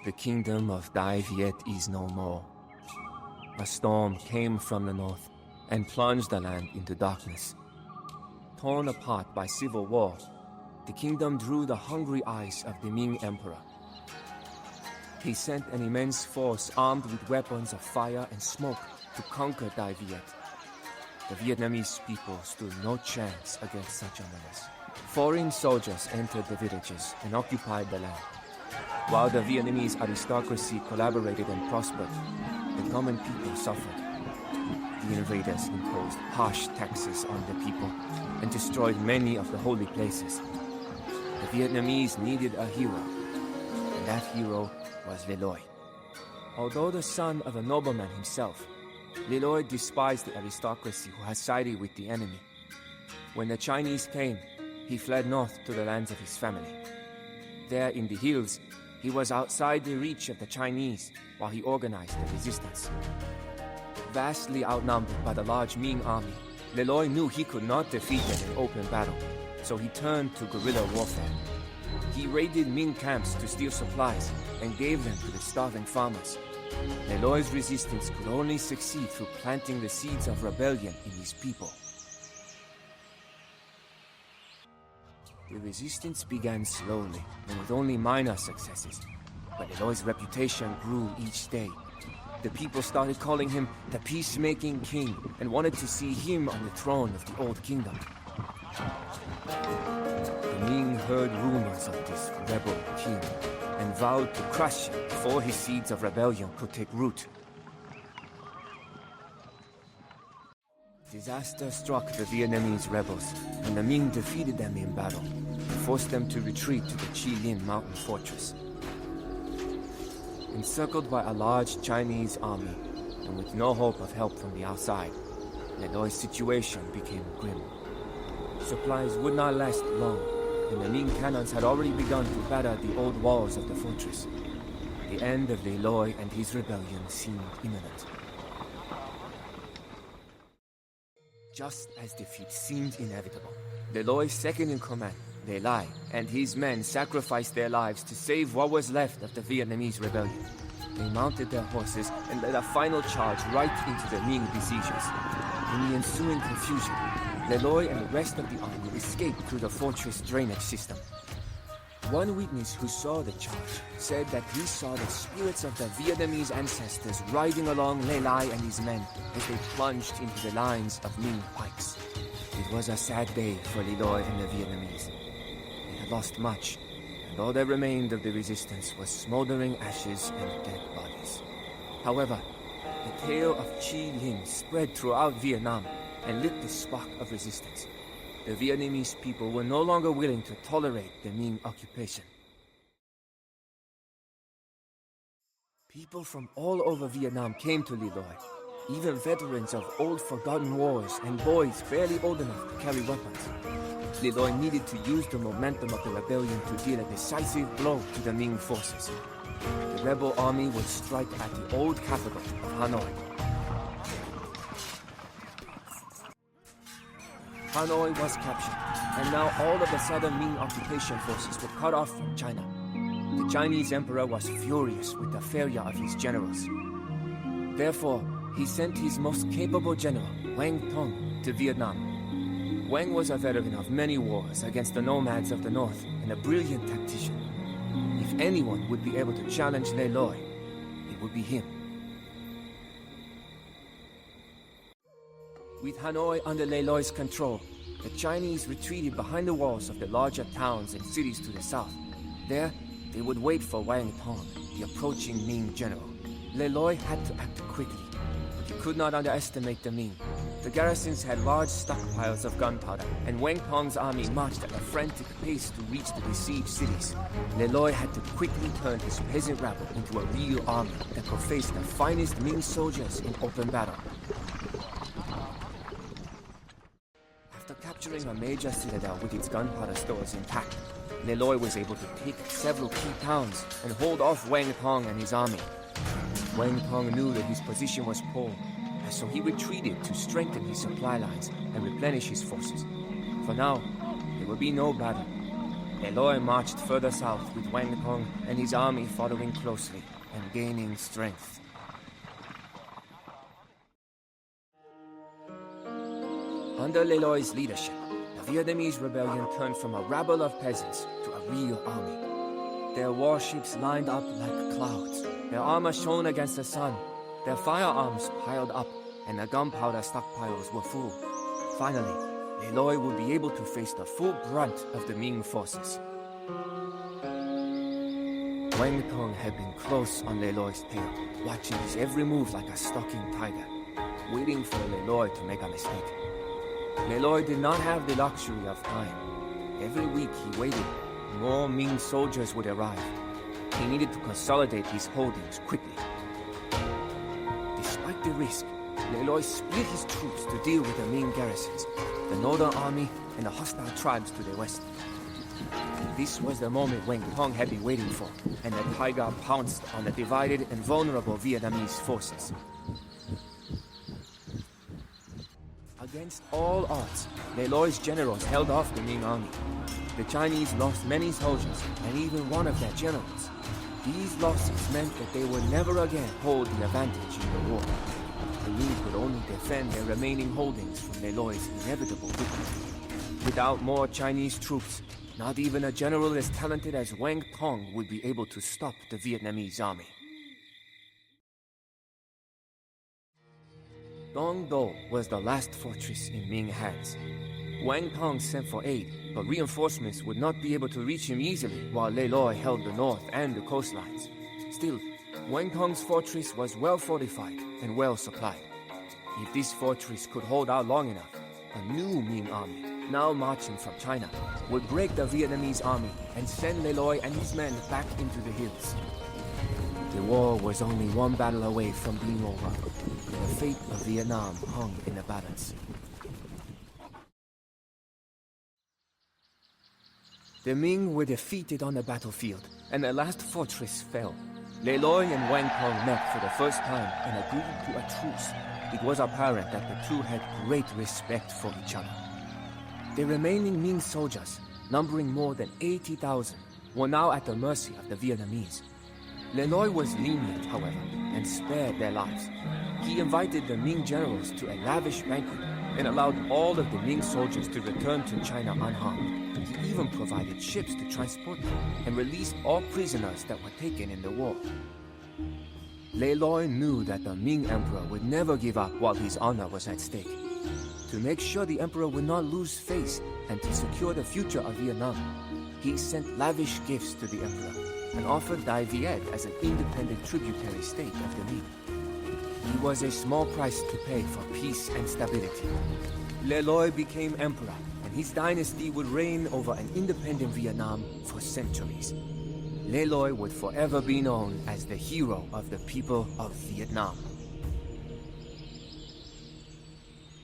The kingdom of Dai Viet is no more. A storm came from the north and plunged the land into darkness. Torn apart by civil war, the kingdom drew the hungry eyes of the Ming Emperor. He sent an immense force armed with weapons of fire and smoke to conquer Dai Viet. The Vietnamese people stood no chance against such a menace. Foreign soldiers entered the villages and occupied the land. While the Vietnamese aristocracy collaborated and prospered, the common people suffered. The invaders imposed harsh taxes on the people and destroyed many of the holy places. The Vietnamese needed a hero, and that hero was Le Loi. Although the son of a nobleman himself, Le Loi despised the aristocracy who had sided with the enemy. When the Chinese came, he fled north to the lands of his family. There in the hills, he was outside the reach of the Chinese while he organized the resistance. Vastly outnumbered by the large Ming army, Le Loi knew he could not defeat them in open battle, so he turned to guerrilla warfare. He raided Ming camps to steal supplies and gave them to the starving farmers. Le Loi's resistance could only succeed through planting the seeds of rebellion in his people. The resistance began slowly and with only minor successes, but Le Loi's reputation grew each day. The people started calling him the peacemaking king and wanted to see him on the throne of the old kingdom. The Ming heard rumors of this rebel king and vowed to crush him before his seeds of rebellion could take root. Disaster struck the Vietnamese rebels, and the Ming defeated them in battle and forced them to retreat to the Chi Lin mountain fortress. Encircled by a large Chinese army, and with no hope of help from the outside, Le Loi's situation became grim. Supplies would not last long, and the Ming cannons had already begun to batter the old walls of the fortress. The end of Le Loi and his rebellion seemed imminent. Just as defeat seemed inevitable, Le Loi's second-in-command, Le Lai, and his men sacrificed their lives to save what was left of the Vietnamese rebellion. They mounted their horses and led a final charge right into the Ming besiegers. In the ensuing confusion, Le Loi and the rest of the army escaped through the fortress drainage system. One witness who saw the charge said that he saw the spirits of the Vietnamese ancestors riding along Le Lai and his men as they plunged into the lines of Ming pikes. It was a sad day for Le Loi and the Vietnamese. They had lost much, and all that remained of the resistance was smoldering ashes and dead bodies. However, the tale of Chi Lin spread throughout Vietnam and lit the spark of resistance. The Vietnamese people were no longer willing to tolerate the Ming occupation. People from all over Vietnam came to Le Loi, even veterans of old forgotten wars and boys barely old enough to carry weapons. Le Loi needed to use the momentum of the rebellion to deal a decisive blow to the Ming forces. The rebel army would strike at the old capital of Hanoi. Hanoi was captured, and now all of the southern Ming occupation forces were cut off from China. The Chinese emperor was furious with the failure of his generals. Therefore, he sent his most capable general, Wang Tong, to Vietnam. Wang was a veteran of many wars against the nomads of the north and a brilliant tactician. If anyone would be able to challenge Le Loi, it would be him. With Hanoi under Le Loi's control, the Chinese retreated behind the walls of the larger towns and cities to the south. There, they would wait for Wang Tong, the approaching Ming general. Le Loi had to act quickly, but he could not underestimate the Ming. The garrisons had large stockpiles of gunpowder, and Wang Tong's army marched at a frantic pace to reach the besieged cities. Le Loi had to quickly turn his peasant rabble into a real army that could face the finest Ming soldiers in open battle. After capturing a major citadel with its gunpowder stores intact, Le Loi was able to take several key towns and hold off Wang Tong and his army. Wang Tong knew that his position was poor, and so he retreated to strengthen his supply lines and replenish his forces. For now, there would be no battle, Le Loi marched further south with Wang Tong and his army following closely and gaining strength. Under Le Loi's leadership, the Vietnamese rebellion turned from a rabble of peasants to a real army. Their warships lined up like clouds, their armor shone against the sun, their firearms piled up, and the gunpowder stockpiles were full. Finally, Le Loi would be able to face the full brunt of the Ming forces. Wang Tong had been close on Le Loi's tail, watching his every move like a stalking tiger, waiting for Le Loi to make a mistake. Le Loi did not have the luxury of time. Every week he waited, more Ming soldiers would arrive. He needed to consolidate his holdings quickly. Despite the risk, Le Loi split his troops to deal with the Ming garrisons, the Northern Army, and the hostile tribes to the west. This was the moment Wang Tong had been waiting for, and the tiger pounced on the divided and vulnerable Vietnamese forces. Against all odds, Le Loi's generals held off the Ming army. The Chinese lost many soldiers, and even one of their generals. These losses meant that they would never again hold the advantage in the war. The Ming could only defend their remaining holdings from Le Loi's inevitable victory. Without more Chinese troops, not even a general as talented as Wang Tong would be able to stop the Vietnamese army. Dong Do was the last fortress in Ming hands. Wang Tong sent for aid, but reinforcements would not be able to reach him easily while Le Loi held the north and the coastlines. Still, Wang Tong's fortress was well fortified and well supplied. If this fortress could hold out long enough, a new Ming army, now marching from China, would break the Vietnamese army and send Le Loi and his men back into the hills. The war was only one battle away from being over. The fate of Vietnam hung in the balance. The Ming were defeated on the battlefield, and the last fortress fell. Le Loi and Wang Tong met for the first time and agreed to a truce. It was apparent that the two had great respect for each other. The remaining Ming soldiers, numbering more than 80,000, were now at the mercy of the Vietnamese. Le Loi was lenient, however, and spared their lives. He invited the Ming generals to a lavish banquet and allowed all of the Ming soldiers to return to China unharmed. He even provided ships to transport them and released all prisoners that were taken in the war. Le Loi knew that the Ming Emperor would never give up while his honor was at stake. To make sure the Emperor would not lose face and to secure the future of Vietnam, he sent lavish gifts to the Emperor and offered Dai Viet as an independent tributary state of the Ming. It was a small price to pay for peace and stability. Le Loi became emperor, and his dynasty would reign over an independent Vietnam for centuries. Le Loi would forever be known as the hero of the people of Vietnam.